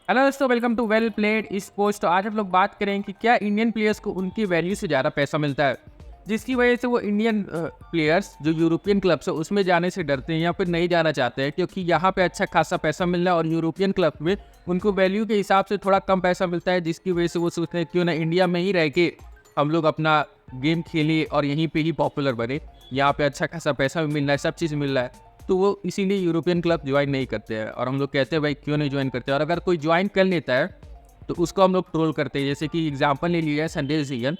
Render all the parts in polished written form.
Hello दोस्तों, welcome to well played sports. तो आज हम लोग बात करें कि क्या इंडियन प्लेयर्स को उनकी वैल्यू से ज़्यादा पैसा मिलता है, जिसकी वजह से वो इंडियन प्लेयर्स जो यूरोपियन क्लब्स है उसमें जाने से डरते हैं या फिर नहीं जाना चाहते हैं, क्योंकि यहाँ पे अच्छा खासा पैसा मिल रहा है और यूरोपियन क्लब में उनको वैल्यू के हिसाब से थोड़ा कम पैसा मिलता है, जिसकी वजह से वो सोचते हैं क्यों ना इंडिया में ही रह के हम लोग अपना गेम खेलें और यहीं पर ही पॉपुलर बने। यहाँ पर अच्छा खासा पैसा भी मिल रहा है, सब चीज़ मिल रहा है, तो वो इसीलिए यूरोपियन क्लब ज्वाइन नहीं करते हैं। और हम लोग कहते हैं भाई क्यों नहीं ज्वाइन करते, और अगर कोई ज्वाइन कर लेता है तो उसको हम लोग ट्रोल करते हैं। जैसे कि एग्जांपल ले लिया है संदेश झिंगन,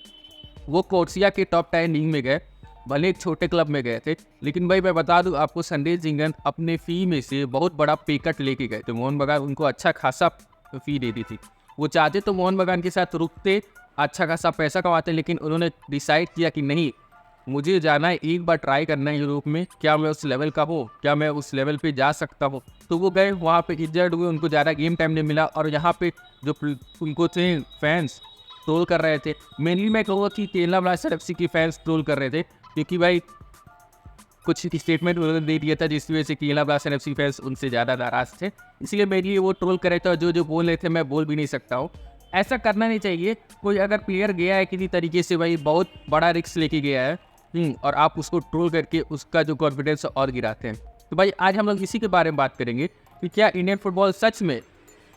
वो कोर्सिया के टॉप 10 लीग में गए, भले एक छोटे क्लब में गए थे, लेकिन भाई मैं बता दूं आपको, संदेश झिंगन अपने फ़ी में से बहुत बड़ा पे कट लेके गए थे। मोहन बगान उनको अच्छा खासा फ़ी देती थी। वो चाहते तो मोहन बगान के साथ रुकते, अच्छा खासा पैसा कमाते, लेकिन उन्होंने डिसाइड किया कि नहीं, मुझे जाना है, एक बार ट्राई करना है यूरोप में, क्या मैं उस लेवल का हूँ, क्या मैं उस लेवल पे जा सकता हूँ। तो वो गए, वहाँ पे इंजर्ड हुए, उनको ज़्यादा गेम टाइम नहीं मिला, और यहाँ पे जो उनको थे फैंस ट्रोल कर रहे थे। मेनली मैं कहूँगा कि केरला ब्लास्टर्स एफसी की फैंस ट्रोल कर रहे थे, क्योंकि भाई कुछ स्टेटमेंट उन्होंने दे दिया था जिसकी वजह से केरला ब्लास्टर्स एफसी फैंस उनसे ज़्यादा नाराज़ थे, इसलिए मेनली वो ट्रोल कर रहे थे। और जो बोल रहे थे मैं बोल भी नहीं सकता हूँ, ऐसा करना नहीं चाहिए। कोई अगर प्लेयर गया है किसी तरीके से, भाई बहुत बड़ा रिस्क लेके गया है, और आप उसको ट्रोल करके उसका जो कॉन्फिडेंस और गिराते हैं। तो भाई आज हम लोग इसी के बारे में बात करेंगे कि क्या इंडियन फुटबॉल सच में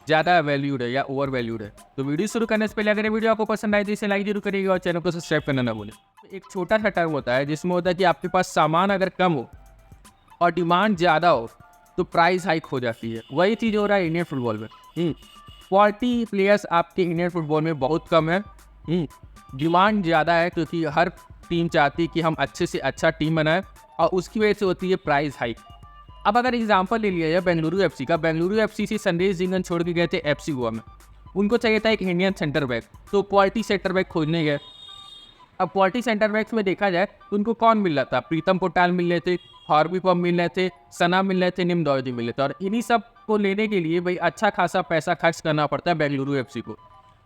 ज़्यादा वैल्यूड है या ओवर वैल्यूड है। तो वीडियो शुरू करने से पहले अगर वीडियो आपको पसंद आए तो इसे लाइक जरूर करिएगा और चैनल को सब्सक्राइब करना ना भूलें। एक छोटा सा टर्म होता है जिसमें होता है कि आपके पास सामान अगर कम हो और डिमांड ज़्यादा हो तो प्राइस हाइक हो जाती है। वही चीज़ हो रहा है इंडियन फुटबॉल में। क्वालिटी प्लेयर्स आपके इंडियन फुटबॉल में बहुत कम है, डिमांड ज़्यादा है, क्योंकि हर टीम चाहती है कि हम अच्छे से अच्छा टीम बनाएं, और उसकी वजह से होती है प्राइस हाइक। अब अगर एग्जांपल ले लिया जाए बेंगलुरु एफसी का, बेंगलुरु एफसी से संदेश झिंगन छोड़ के गए थे एफसी गोवा में। उनको चाहिए था एक इंडियन सेंटर बैक, तो क्वालिटी सेंटर बैक खोजने गए। अब क्वालिटी सेंटर बैक्स में देखा जाए तो उनको कौन मिल रहा था, प्रीतम पोटाल मिल रहे थे, हॉर्बी पम मिल रहे थे, सना मिल रहे थे, निम दौजी मिल रहे थे, और इन्हीं सब को लेने के लिए भाई अच्छा खासा पैसा खर्च करना पड़ता है बेंगलुरु एफसी को,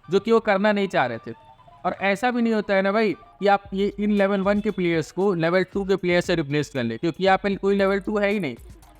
जो कि वो करना नहीं चाह रहे थे। और ऐसा भी नहीं होता है ना भाई कि आप ये इन लेवल 1 के प्लेयर्स को लेवल 2 के प्लेयर से रिप्लेस कर ले, क्योंकि यहाँ पे कोई लेवल 2 है ही नहीं।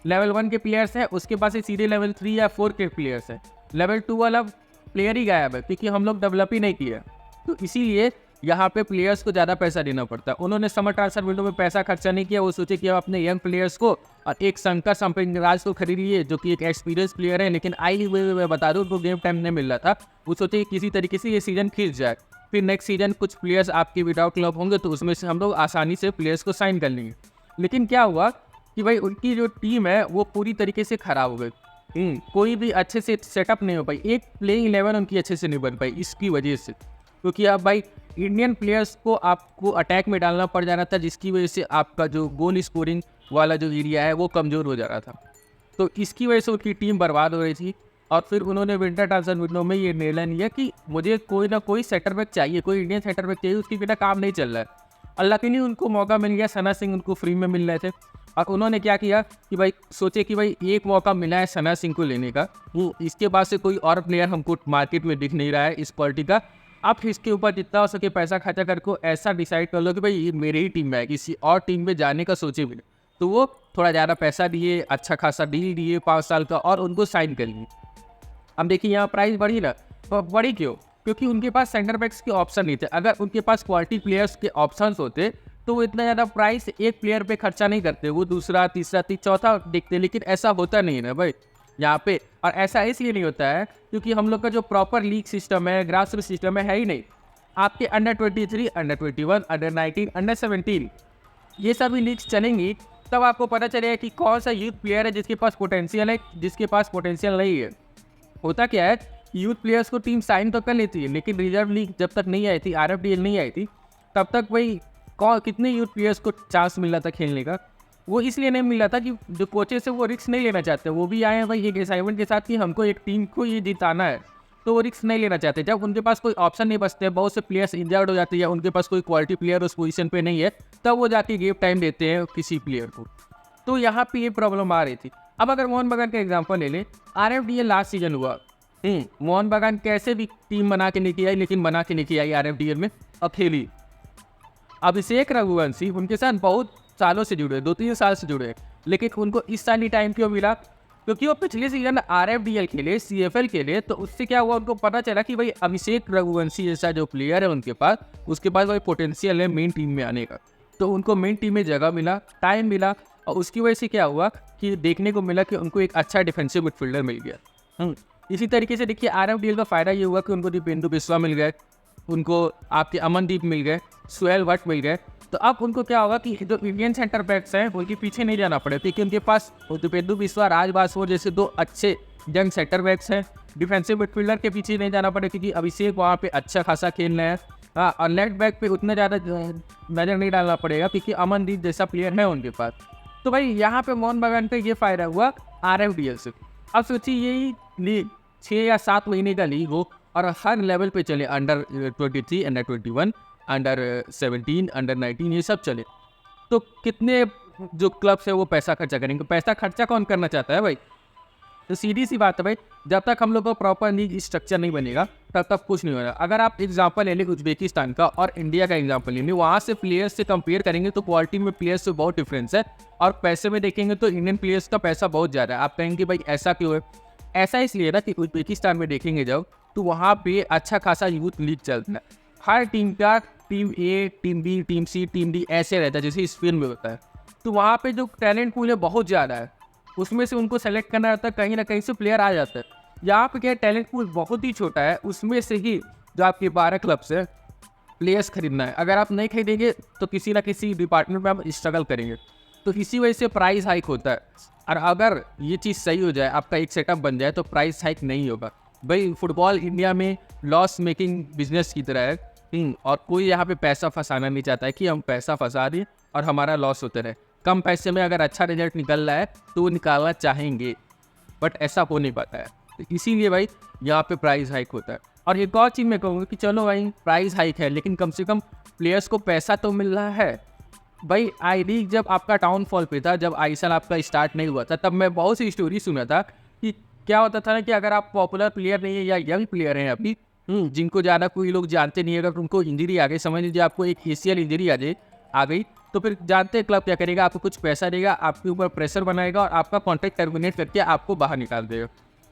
लेवल 1 के प्लेयर्स हैं, उसके पास सीधे लेवल 3 या 4 के प्लेयर्स हैं। लेवल 2 वाला प्लेयर ही गायब है, क्योंकि हम लोग डेवलप ही नहीं किया। तो इसीलिए यहाँ पे प्लेयर्स को ज़्यादा पैसा देना पड़ता है। उन्होंने समर ट्रांसफर विंडो में पैसा खर्चा नहीं किया, वो सोचे कि अपने यंग प्लेयर्स को और एक शंकर संपराज को खरीद लिए, जो कि एक एक्सपीरियंस प्लेयर है, लेकिन आई हुए मैं बता दूँ उनको गेम टाइम नहीं मिल रहा था। वो सोचे कि किसी तरीके से ये सीजन खींच जाए, फिर नेक्स्ट सीजन कुछ प्लेयर्स आपके विदाउट क्लब होंगे तो उसमें से हम लोग आसानी से प्लेयर्स को साइन कर लेंगे। लेकिन क्या हुआ कि भाई उनकी जो टीम है वो पूरी तरीके से ख़राब हो गई। कोई भी अच्छे से सेटअप नहीं हो पाई, एक प्लेइंग 11 उनकी अच्छे से नहीं बन पाई इसकी वजह से, क्योंकि अब भाई इंडियन प्लेयर्स को आपको अटैक में डालना पड़ जा रहा था, जिसकी वजह से आपका जो गोल स्कोरिंग वाला जो एरिया है वो कमज़ोर हो जा रहा था। तो इसकी वजह से उनकी टीम बर्बाद हो रही थी। और फिर उन्होंने विंटर ट्रांसफर विंडो में ये निर्णय लिया कि मुझे कोई ना कोई सेंटर बैक चाहिए, कोई इंडियन सेंटर बैक चाहिए, उसके बिना काम नहीं चल रहा है। अल्लाह के लिए उनको मौका मिल गया, सना सिंह उनको फ्री में मिल रहे थे, और उन्होंने क्या किया कि भाई सोचे कि भाई एक मौका मिला है सना सिंह को लेने का, इसके बाद से कोई और प्लेयर हमको मार्केट में दिख नहीं रहा है इस क्वालिटी का। आप इसके ऊपर जितना हो सके पैसा खर्चा करके ऐसा डिसाइड कर लो कि भाई ये मेरे ही टीम में है, किसी और टीम में जाने का सोचे भी नहीं। तो वो थोड़ा ज़्यादा पैसा दिए, अच्छा खासा डील दिए 5 साल का, और उनको साइन कर लिए। अब देखिए यहाँ प्राइस बढ़ी ना, तो बढ़ी क्यों? क्योंकि उनके पास सेंटर बैक्स के ऑप्शन नहीं थे। अगर उनके पास क्वालिटी प्लेयर्स के ऑप्शंस होते तो वो इतना ज़्यादा प्राइस एक प्लेयर पे खर्चा नहीं करते, वो दूसरा तीसरा चौथा देखते। लेकिन ऐसा होता नहीं है ना भाई यहाँ पे, और ऐसा इसलिए नहीं होता है क्योंकि हम लोग का जो प्रॉपर लीग सिस्टम है, ग्रास रूट सिस्टम है ही नहीं। आपके अंडर 23, अंडर 21, अंडर 19, अंडर 17 ये सभी लीग्स चलेंगी, तब आपको पता चलेगा कि कौन सा यूथ प्लेयर है जिसके पास पोटेंशियल है, जिसके पास पोटेंशियल नहीं है। होता क्या है, यूथ प्लेयर्स को टीम साइन तो कर लेती है, लेकिन रिजर्व लीग जब तक नहीं आई थी, RFDL नहीं आई थी, तब तक भाई कितने यूथ प्लेयर्स को चांस मिल रहा था खेलने का। वो इसलिए नहीं मिल रहा था कि जो कोचेस है वो रिस्क नहीं लेना चाहते। वो भी आए हैं भाई एक असाइनमेंट के साथ कि हमको एक टीम को ये जिताना है, तो वो रिस्क नहीं लेना चाहते। जब उनके पास कोई ऑप्शन नहीं बचते, बहुत से प्लेयर्स इंजर्ड हो जाते हैं, उनके पास कोई क्वालिटी प्लेयर उस पोजीशन पे नहीं है, तब वो जाके गेम टाइम देते हैं किसी प्लेयर को। तो यहाँ पे ये प्रॉब्लम आ रही थी। अब अगर मोहन बगान का एग्जाम्पल ले लें, RFDL लास्ट सीजन हुआ, मोहन बगान कैसे भी टीम बना के लेके आई, लेकिन बना के लेके आई RFDL में अकेली। अभिषेक रघुवंशी उनके साथ बहुत सालों से जुड़े, 2-3 साल से जुड़े, लेकिन उनको इस साल ही टाइम क्यों मिला? क्योंकि वो पिछले सीजन RFDL खेले, CFL खेले, तो उससे क्या हुआ, उनको पता चला कि भाई अभिषेक रघुवंशी जैसा जो प्लेयर है उनके पास, उसके पास वही पोटेंशियल है मेन टीम में आने का। तो उनको मेन टीम में जगह मिला, टाइम मिला, और उसकी वजह से क्या हुआ कि देखने को मिला कि उनको एक अच्छा डिफेंसिव मिडफील्डर मिल गया। इसी तरीके से देखिए RFDL का फ़ायदा ये हुआ कि उनको दीपेंदु बिस्वा मिल गए, उनको आपके अमनदीप मिल गए, सुहेल भट्ट मिल गए। तो अब उनको क्या होगा कि जो इंडियन सेंटर बैक्स हैं उनके पीछे नहीं जाना पड़े, क्योंकि उनके पास दीपेंदु बिस्वा, राज बासवार जैसे 2 अच्छे यंग सेंटर बैक्स हैं। डिफेंसिव मिडफील्डर के पीछे नहीं जाना पड़े, क्योंकि अभिषेक वहाँ पे अच्छा खासा खेल रहे हैं। हाँ, और लेफ्ट बैक पे उतना ज़्यादा नज़र नहीं डालना पड़ेगा, क्योंकि अमनदीप जैसा प्लेयर है उनके पास। तो भाई यहाँ पे मोहन बगान पे ये फ़ायदा हुआ RFDL से। अब सोचिए यही लीग 6 या 7 महीने का लीग हो और हर लेवल पे चले, अंडर 23, अंडर 21, अंडर 17, अंडर 19, ये सब चले, तो कितने जो क्लब्स है वो पैसा खर्चा करेंगे। पैसा खर्चा कौन करना चाहता है भाई? तो सीधी सी बात है भाई, जब तक हम लोग को प्रॉपर लीग स्ट्रक्चर नहीं बनेगा तब तक कुछ नहीं होगा। अगर आप एग्जांपल ले लें उज्बेकिस्तान का और इंडिया का एग्जांपल ले लें, वहाँ से प्लेयर्स से कंपेयर करेंगे तो क्वालिटी में प्लेयर्स से बहुत डिफरेंस है, और पैसे में देखेंगे तो इंडियन प्लेयर्स का पैसा बहुत ज़्यादा है। आप कहेंगे भाई ऐसा क्यों है? ऐसा इसलिए ना कि उज्बेकिस्तान में देखेंगे जब, तो वहाँ पे अच्छा खासा यूथ लीग चलता है। हर टीम का team A, team B, team C, team D ऐसे रहता है जैसे स्पेन में होता है। तो वहाँ पे जो टैलेंट पूल है बहुत ज़्यादा है, उसमें से उनको सेलेक्ट करना रहता है, कहीं ना कहीं से प्लेयर आ जाता है। यहाँ पे क्या टैलेंट पूल बहुत ही छोटा है, उसमें से ही जो आपके 12 क्लब्स है प्लेयर्स खरीदना है। अगर आप नहीं खरीदेंगे तो किसी ना किसी डिपार्टमेंट में आप स्ट्रगल करेंगे, तो इसी वजह से प्राइस हाइक होता है। और अगर ये चीज़ सही हो जाए, आपका एक सेटअप बन जाए, तो प्राइस हाइक नहीं होगा। भाई फुटबॉल इंडिया में लॉस मेकिंग बिजनेस की तरह है, और कोई यहाँ पे पैसा फंसाना नहीं चाहता है कि हम पैसा फंसा दें और हमारा लॉस होते रहे। कम पैसे में अगर अच्छा रिजल्ट निकल रहा है तो वो निकालना चाहेंगे, बट ऐसा हो नहीं पाता है। तो इसीलिए भाई यहाँ पे प्राइस हाइक होता है। और एक और चीज़ मैं कहूँगा कि चलो भाई प्राइस हाइक है, लेकिन कम से कम प्लेयर्स को पैसा तो मिल रहा है। भाई आई लीग जब आपका डाउनफॉल पे था, जब ISL आपका स्टार्ट नहीं हुआ था, तब मैं बहुत सी स्टोरी सुना था कि क्या होता था ना कि अगर आप पॉपुलर प्लेयर नहीं है या यंग प्लेयर हैं अभी, जिनको ज़्यादा कोई लोग जानते नहीं है, अगर उनको इंजरी आ गई, समझ लीजिए आपको एक ACL इंजरी आ गई, तो फिर जानते हैं क्लब क्या करेगा, आपको कुछ पैसा देगा, आपके ऊपर प्रेशर बनाएगा और आपका कॉन्ट्रैक्ट टर्मिनेट करके आपको बाहर निकाल देगा।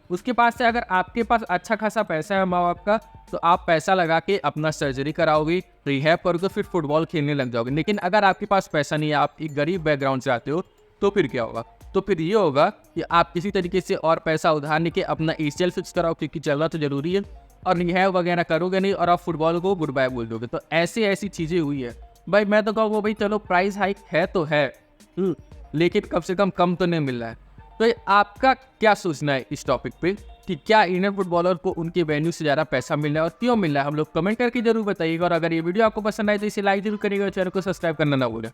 उसके पास से अगर आपके पास अच्छा खासा पैसा है माँ बाप का, तो आप पैसा लगा के अपना सर्जरी कराओगे, रिहैब करोगे, फिर फुटबॉल खेलने लग जाओगे। लेकिन अगर आपके पास पैसा नहीं है, आप एक गरीब बैकग्राउंड से आते हो, तो फिर क्या होगा? तो फिर ये होगा कि आप किसी तरीके से और पैसा उधार लेके अपना ACL फिक्स कराओ, क्योंकि चलना तो जरूरी है, और रिहैब वगैरह करोगे नहीं और आप फुटबॉल को गुड बाय बोल दोगे। तो ऐसी चीज़ें हुई है भाई। मैं तो कहूँगा भाई चलो प्राइस हाइक है तो है, लेकिन कम से कम तो नहीं मिल रहा है। तो आपका क्या सोचना है इस टॉपिक पे कि क्या इंडियन फुटबॉलर को उनके वेन्यू से ज़्यादा पैसा मिल रहा है और क्यों मिल रहा है? हम लोग कमेंट करके जरूर बताइएगा, और अगर ये वीडियो आपको पसंद आए तो इसे लाइक जरूर करिएगा और चैनल को सब्सक्राइब करना ना भूलें।